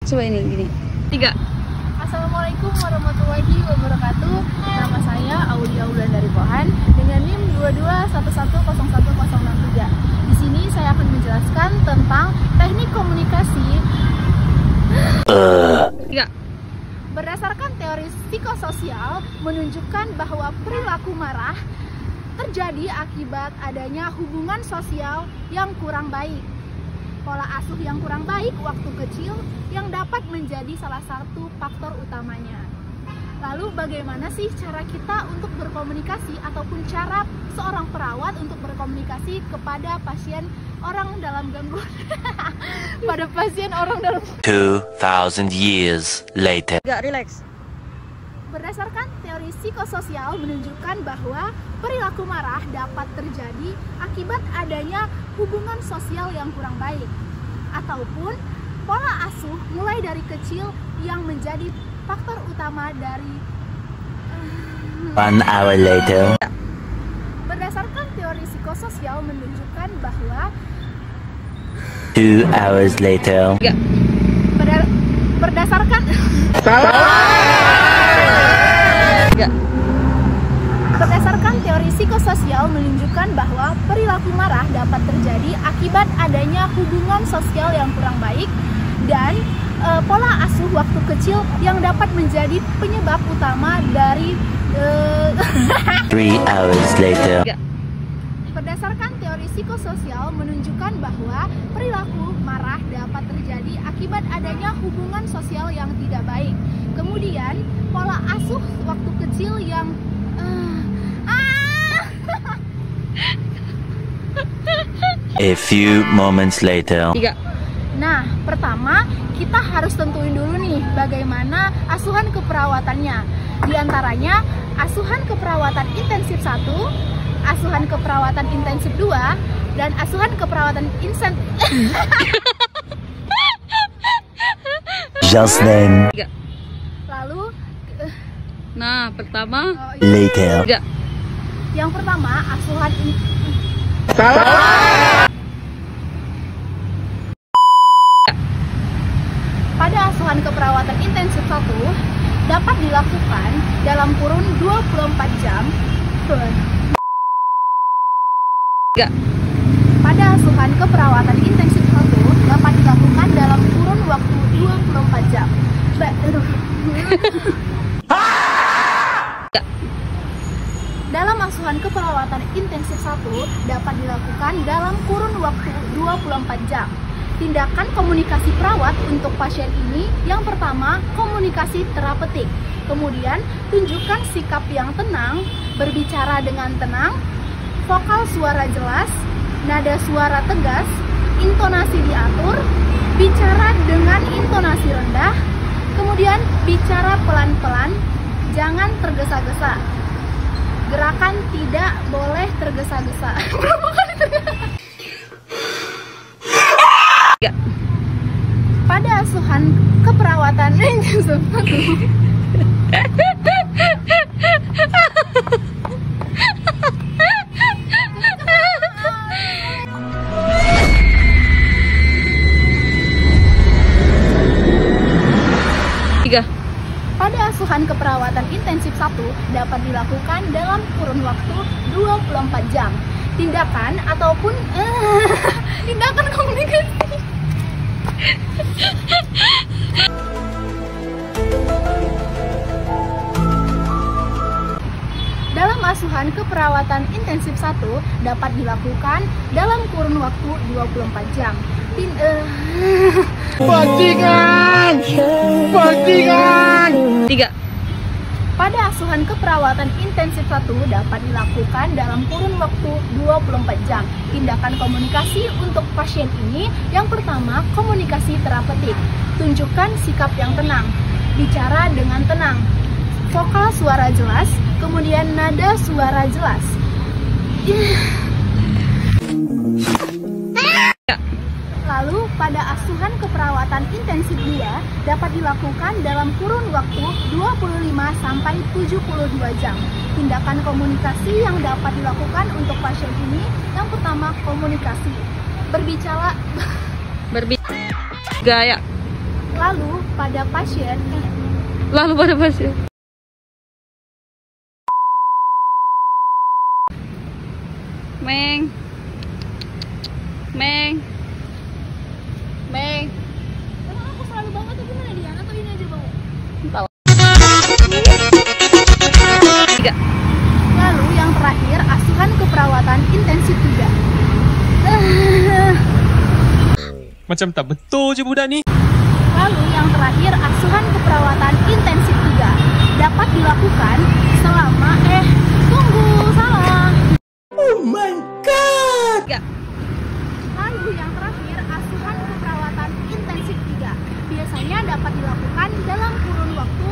Coba ini gini. 3. Assalamualaikum warahmatullahi wabarakatuh. Nama saya Aulia Wulandari Pohan dengan NIM 2211010163. Di sini saya akan menjelaskan tentang teknik komunikasi. 3. Berdasarkan teori psikososial menunjukkan bahwa perilaku marah terjadi akibat adanya hubungan sosial yang kurang baik. Pola asuh yang kurang baik waktu kecil yang dapat menjadi salah satu faktor utamanya. Lalu bagaimana sih cara kita untuk berkomunikasi ataupun cara seorang perawat untuk berkomunikasi kepada pasien orang dalam gangguan pada pasien orang dalam 2000 years later. Gak relax. Berdasarkan teori psikososial menunjukkan bahwa perilaku marah dapat terjadi akibat adanya hubungan sosial yang kurang baik ataupun pola asuh mulai dari kecil yang menjadi faktor utama dari 1 hour later. Berdasarkan teori psikososial menunjukkan bahwa 2 hours later. Berdasarkan Berdasarkan teori psikososial menunjukkan bahwa perilaku marah dapat terjadi akibat adanya hubungan sosial yang kurang baik dan pola asuh waktu kecil yang dapat menjadi penyebab utama dari 3 hours later. Berdasarkan teori psikososial menunjukkan bahwa perilaku marah dapat terjadi akibat adanya hubungan sosial yang tidak baik. Kemudian pola asuh waktu kecil yang A few moments later. 3. Nah, pertama kita harus tentuin dulu nih bagaimana asuhan keperawatannya. Di antaranya asuhan keperawatan intensif 1, asuhan keperawatan intensif 2, dan asuhan keperawatan Just then. 3. Lalu Nah, pertama. Later. 3. Yang pertama asuhan pada asuhan keperawatan intensif 1 dapat dilakukan dalam kurun 24 jam. 3. Pada asuhan keperawatan intensif 1 dapat dilakukan dalam kurun waktu 24 jam. Dalam asuhan keperawatan intensif 1 dapat dilakukan dalam kurun waktu 24 jam. Tindakan komunikasi perawat untuk pasien ini yang pertama komunikasi terapeutik. Kemudian tunjukkan sikap yang tenang, berbicara dengan tenang, vokal suara jelas, nada suara tegas, intonasi diatur, bicara dengan intonasi rendah, kemudian bicara pelan-pelan, jangan tergesa-gesa. Gerakan tidak boleh tergesa-gesa. Pada asuhan keperawatan intensif 3. Pada asuhan keperawatan intensif 1 dapat dilakukan dalam kurun waktu 24 jam. Tindakan ataupun tindakan komunikasi. Dalam asuhan keperawatan intensif 1 dapat dilakukan dalam kurun waktu 24 jam. Bajingan! 3. Pada asuhan keperawatan intensif 1 dapat dilakukan dalam kurun waktu 24 jam. Tindakan komunikasi untuk pasien ini yang pertama komunikasi terapeutik. Tunjukkan sikap yang tenang, bicara dengan tenang, vokal suara jelas, kemudian nada suara jelas. Lalu pada asuhan keperawatan intensif 2 dapat dilakukan dalam kurun waktu 25 sampai 72 jam. Tindakan komunikasi yang dapat dilakukan untuk pasien ini yang pertama komunikasi, berbicara Gaya. Lalu pada pasien. Lalu pada pasien. Meng. Emang aku selalu banget atau gimana Dian? Atau ini aja banget? Entah. 3. Lalu yang terakhir, asuhan keperawatan intensif 3. Macam tak betul je budak ni. Lalu yang terakhir, asuhan keperawatan intensif 3 dapat dilakukan selama salah. 3. Lalu yang terakhir, asuhan keperawatan intensif 3 biasanya dapat dilakukan dalam kurun waktu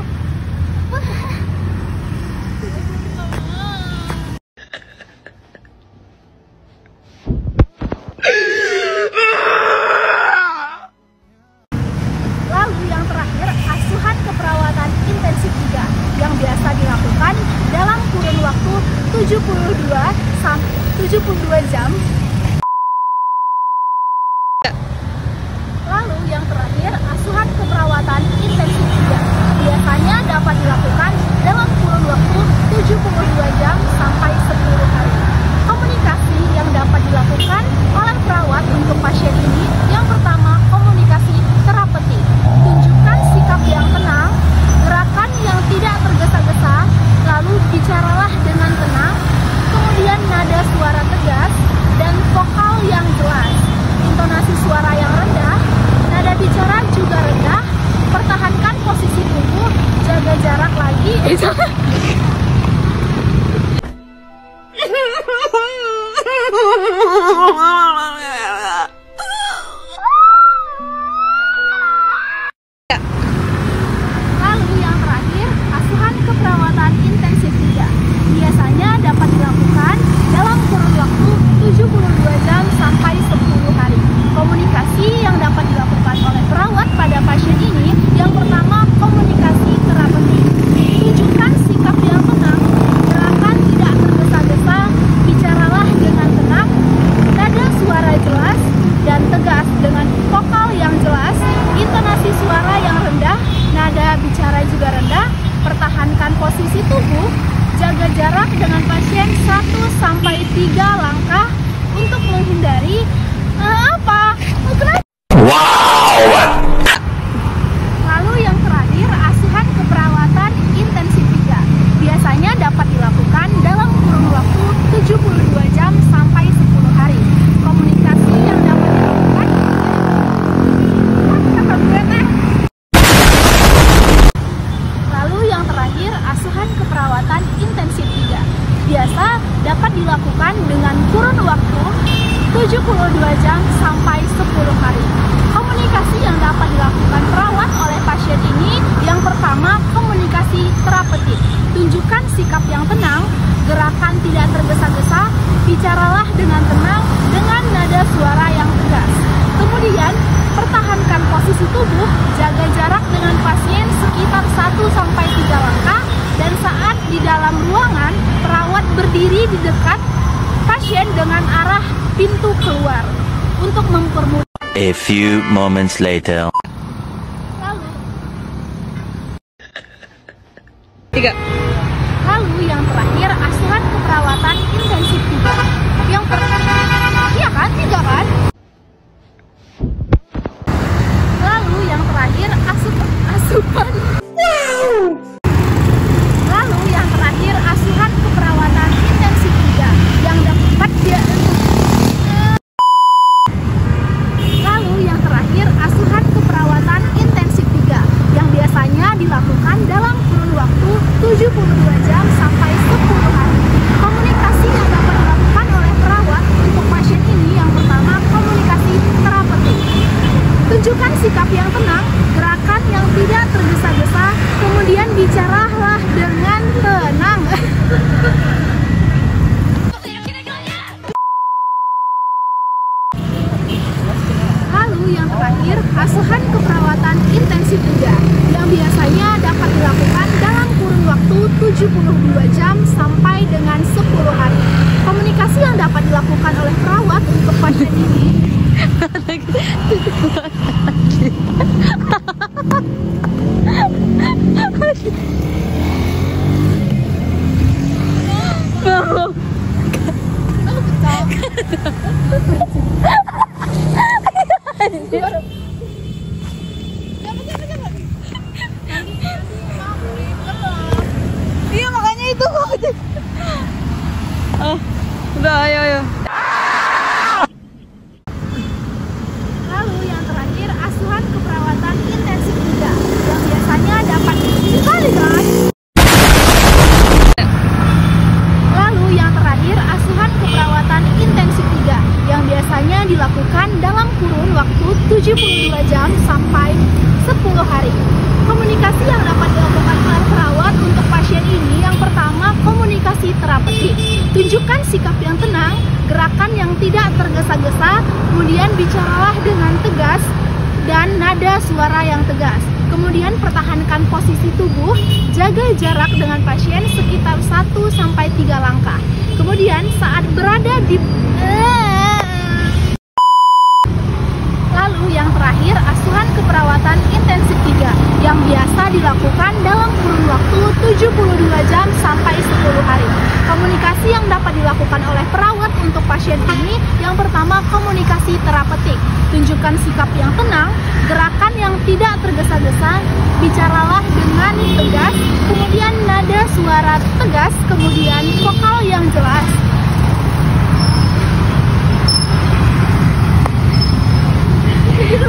Lalu yang terakhir, asuhan keperawatan intensif 3 yang biasa dilakukan dalam kurun waktu 72 jam. Lalu yang terakhir, asuhan keperawatan intensif 3 biasanya dapat dilakukan dalam kurun waktu 72 jam sampai 10 hari. Komunikasi yang dapat dilakukan oleh perawat untuk pasien ini, yang pertama, komunikasi terapeutik. Tunjukkan sikap yang tenang, gerakan yang tidak tergesa-gesa, lalu bicaralah dengan tenang, kemudian nada suara tegas dan vokal yang jelas. Intonasi suara yang rendah, nada bicara juga rendah, pertahankan posisi tubuh, jaga jarak lagi. Lalu yang terakhir, asuhan keperawatan intensif 3 biasanya dapat dilakukan dalam kurun waktu 72 jam sampai 10 hari. Komunikasi yang dapat dilakukan oleh perawat pada pasien ini, yang pertama, komunikasi terapeutik. Tunjukkan sikap yang tenang, gerakan tidak tergesa-gesa, bicaralah dengan tenang, nada suara jelas dan tegas dengan vokal yang jelas, intonasi suara yang rendah, nada bicara juga rendah, pertahankan posisi tubuh, jaga jarak dengan pasien 1-3 langkah untuk menghindari Lalu yang terakhir, asuhan keperawatan intensif 3 biasanya dapat dilakukan dalam kurun waktu 72 jam sampai 10 hari. Komunikasi yang dapat dilakukan Lalu yang terakhir, asuhan keperawatan intensif 3 biasa dapat dilakukan dengan kurun waktu 72 jam sampai 10 hari. Komunikasi yang dapat dilakukan perawat oleh pasien ini, yang pertama, komunikasi terapeutik. Tunjukkan sikap yang tenang, gerakan tidak tergesa-gesa, bicaralah dengan tenang dengan nada suara yang tegas. Kemudian, pertahankan posisi tubuh, jaga jarak dengan pasien sekitar 1-3 langkah, dan saat di dalam ruangan, perawat berdiri di dekat pasien dengan arah pintu keluar untuk mempermudah. A few moments later. Lalu yang terakhir, asuhan keperawatan intensif 3. Yang pertama, iya kan? 3 kan? Lalu yang terakhir, asupan. Lalu yang terakhir, asuhan keperawatan intensif 3 yang dapat Lalu yang terakhir, asuhan keperawatan intensif 3 yang biasanya dilakukan dalam kurun waktu 72 jam sampai 10 hari. Komunikasi yang dapat dilakukan oleh perawat untuk pasien ini, yang pertama, komunikasi terapeutik. Tunjukkan sikap yang tenang, gerakan yang tidak tergesa-gesa, kemudian bicaralah dengan tenang. Lalu yang terakhir, asuhan keperawatan intensif 3 yang biasanya dapat dilakukan dalam kurun waktu 72 jam sampai dengan 10 hari. Komunikasi yang dapat dilakukan oleh perawat untuk pasien ini Komunikasi yang dapat dilakukan oleh perawat untuk pasien ini, yang pertama, komunikasi terapeutik. Tunjukkan sikap yang tenang, gerakan yang tidak tergesa-gesa, kemudian bicaralah dengan tegas dan nada suara yang tegas. Kemudian pertahankan posisi tubuh, jaga jarak dengan pasien sekitar 1-3 langkah. Kemudian saat berada di Lalu yang terakhir, asuhan keperawatan intensif 3 yang biasa dilakukan dalam kurun waktu 72 jam sampai 10 hari. Komunikasi yang dapat dilakukan oleh perawat untuk pasien ini, yang pertama, komunikasi terapeutik. Tunjukkan sikap yang tenang, gerakan yang tidak tergesa-gesa, bicaralah dengan tegas, kemudian nada suara tegas, kemudian vokal yang jelas.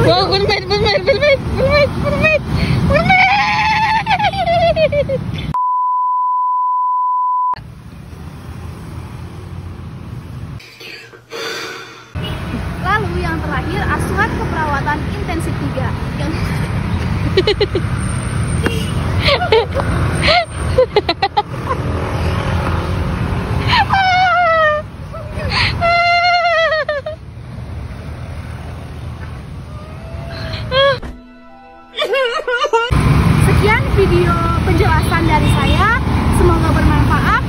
Wow, bermain. Lalu yang terakhir, asuhan keperawatan intensif 3 yang Sekian video penjelasan dari saya, semoga bermanfaat.